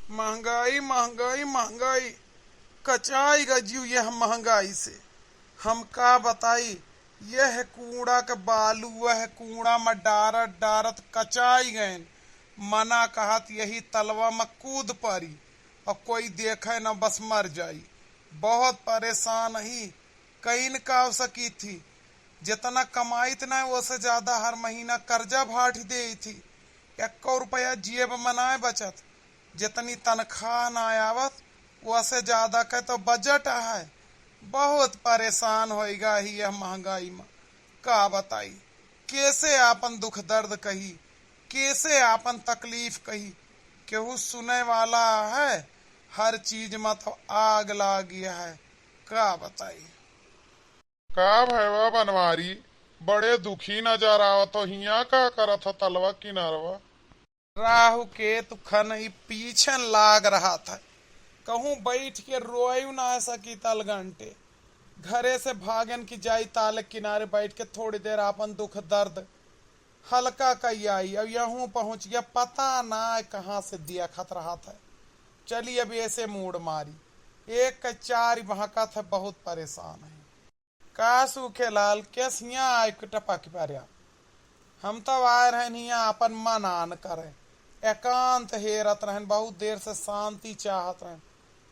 महंगाई महंगाई महंगाई कचाई गजीव यह महंगाई से। हम का बताई, यह कूड़ा के बालू वह कूड़ा में डारत डारत कचाई गए। मना कहत यही तलवा में कूद पड़ी और कोई देखे न बस मर जाई। बहुत परेशान ही कहीं न का सकी थी। जितना कमाई इतना उससे ज्यादा हर महीना कर्जा भाट दे थी। 1 रुपया जेब में ना बचत, जितनी तनख्वाह ना आवत वसे ज्यादा के तो बजट है। बहुत परेशान होएगा ही यह महंगाई में। का बताई कैसे आपन दुख दर्द कही, कैसे आपन तकलीफ कही। केहू सुने वाला है? हर चीज में तो आग लाग गया है। का बताई। का भैया बनवारी, बड़े दुखी नजर आवत हो। हिया का करत हो तलवा किनारवा? राहु केतु खन ही पीछन लाग रहा था। कहूं बैठ के रोयू ना सकी तल घंटे। घरे से भागन की जाई ताले किनारे बैठ के थोड़ी देर अपन दुख दर्द हल्का कई आई। अब यूं पहुंच गया, पता ना कहाँ से दिया खत रहा था। चली अब ऐसे मूड मारी। एक का चार महका था, बहुत परेशान है। का सूखे लाल कैस यहाँ आए टपक पारिया। हम तो आए रहन यहाँ अपन मन आन करे, एकांत हेरत रहन, बहुत देर से शांति चाहत रहन।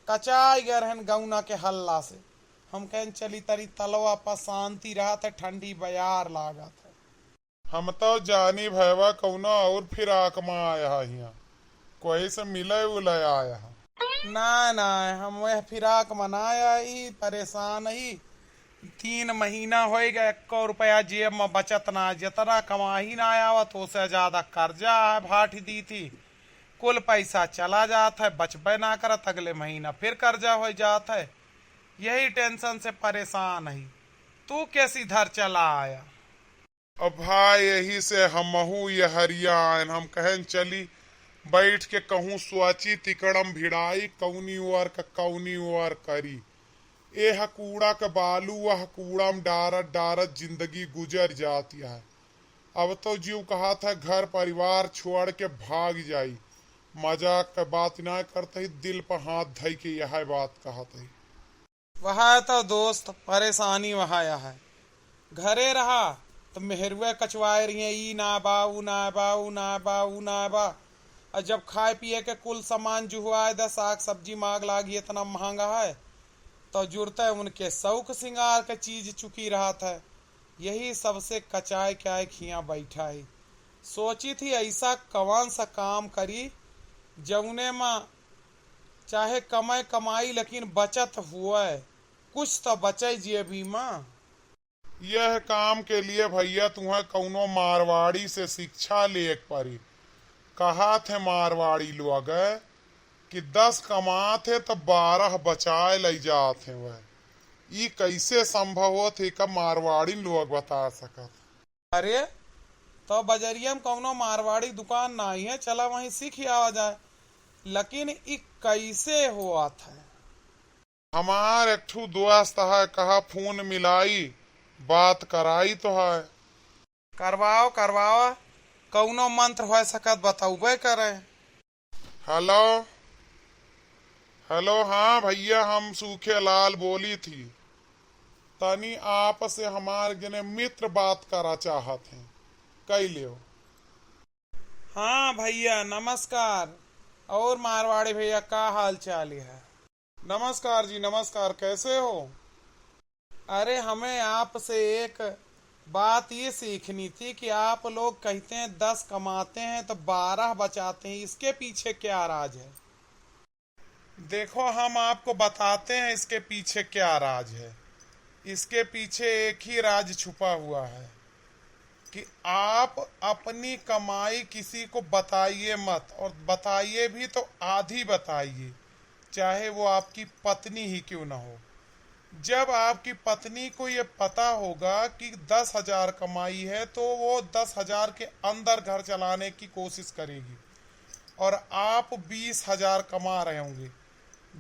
कचाई गए रहन गौना के हल्ला से। हम कहन चली तरी तलवा पर शांति रहा था, ठंडी बयार लागत है। हम तो जानी भैया कौनो और फिराक में आया हिया, कोई से मिले उले आया। ना ना, हम वह फिराक मनाया ही परेशान ही। 3 महीना हो गए, 1 रुपया जेब में बचत ना, जितना कमा ही ना आवत उससे ज्यादा कर्जा है भाट दी थी। कुल पैसा चला जाता है, बचबे ना करत, अगले महीना फिर कर्जा हो जाता है। यही टेंशन से परेशान है। तू कैसी धर चला आया? अब भाई यही से हमहू ये हरिया आयन। हम कहन चली बैठ के कहूँ स्वाची तिकड़म भिड़ाई, कौनी ओर का कौनी ओर करी। एह कूड़ा के बालू वह कूड़ा में डारत डारत जिंदगी गुजर जाती है। अब तो जीव कहा था घर परिवार छोड़ के भाग जाई। मजाक का बात ना करते ही दिल पर हाथ धई के यह बात कहते ही। वह तो दोस्त परेशानी वहाँ है। घरे रहा तो मेहरुए कचवाए रही, ई ना बा ऊ ना बा ऊ ना बा ऊ ना बा। और जब खाए पिए के कुल सामान जुहुआए द साग सब्जी मांग लागी इतना महंगा है, तो जुड़ते उनके शौक सिंगार के चीज चुकी रहा था। यही सबसे कचाए क्या खिया बैठा है। सोची थी ऐसा कौन सा काम करी जौने में चाहे कमाई कमाई लेकिन बचत हुआ, कुछ तो बचे जेबी में। यह काम के लिए भैया तुम्हें कौनो मारवाड़ी से शिक्षा ले पड़ी। कहा थे मारवाड़ी लोग कि 10 कमाते तो 12 बचाए ले जाते। वह ये कैसे संभव हो थे का मारवाड़ी लोग बता सकत। अरे तो बजरिया में कौनो मारवाड़ी दुकान नहीं है, चला वहीं सीख आवा जाए। लेकिन ये कैसे हुआ था? हमार एक ठू दोस्त है, कहा फोन मिलाई बात कराई तो है। करवाओ करवाओ, कौनो मंत्र हो सकत बताऊबे करे। हेलो हेलो, हाँ भैया हम सूखे लाल बोली थी। तनी आप से हमार जने मित्र बात करा चाहत हैं, कई लियो। हाँ भैया नमस्कार। और मारवाड़ी भैया का हाल चाल है? नमस्कार जी नमस्कार, कैसे हो? अरे हमें आपसे एक बात ये सीखनी थी कि आप लोग कहते हैं 10 कमाते हैं तो 12 बचाते हैं, इसके पीछे क्या राज है? देखो हम आपको बताते हैं इसके पीछे क्या राज है। इसके पीछे एक ही राज छुपा हुआ है कि आप अपनी कमाई किसी को बताइए मत, और बताइए भी तो आधी बताइए, चाहे वो आपकी पत्नी ही क्यों ना हो। जब आपकी पत्नी को ये पता होगा कि 10,000 कमाई है तो वो 10,000 के अंदर घर चलाने की कोशिश करेगी, और आप 20,000 कमा रहे होंगे।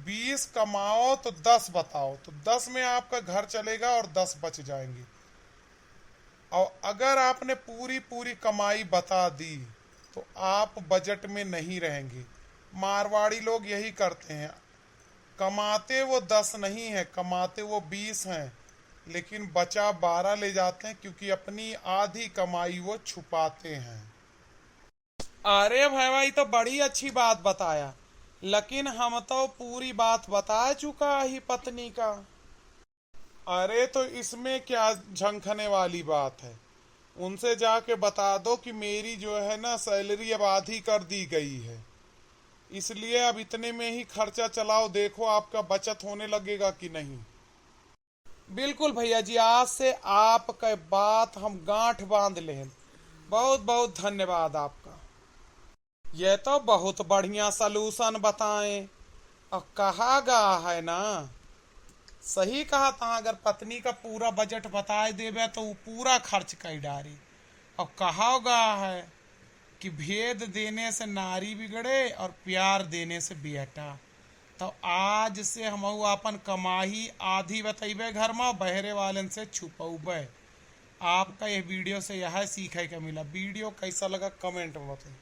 20 कमाओ तो 10 बताओ, तो 10 में आपका घर चलेगा और 10 बच जाएंगे। और अगर आपने पूरी पूरी कमाई बता दी तो आप बजट में नहीं रहेंगे। मारवाड़ी लोग यही करते हैं। कमाते वो 10 नहीं है, कमाते वो 20 हैं, लेकिन बचा 12 ले जाते हैं, क्योंकि अपनी आधी कमाई वो छुपाते हैं। अरे भाई तो बड़ी अच्छी बात बताया, लेकिन हम तो पूरी बात बता चुका ही पत्नी का। अरे तो इसमें क्या झंखने वाली बात है? उनसे जाके बता दो कि मेरी जो है ना सैलरी अब आधी कर दी गई है, इसलिए अब इतने में ही खर्चा चलाओ, देखो आपका बचत होने लगेगा कि नहीं। बिल्कुल भैया जी, आज से आपका बात हम गांठ बांध ले। बहुत बहुत धन्यवाद आपका। यह तो बहुत बढ़िया सलूशन बताएं। और कहा गया है ना, सही कहा था, अगर पत्नी का पूरा बजट बताए देवे तो वो पूरा खर्च कर डारी। और कहा गया है कि भेद देने से नारी बिगड़े और प्यार देने से बेटा। तो आज से हम अपन कमाई आधी बतेबे घर में, बहरे वालन से छुपौबे। आपका ये वीडियो से यह सीखे के मिला। वीडियो कैसा लगा कमेंट में बताइए।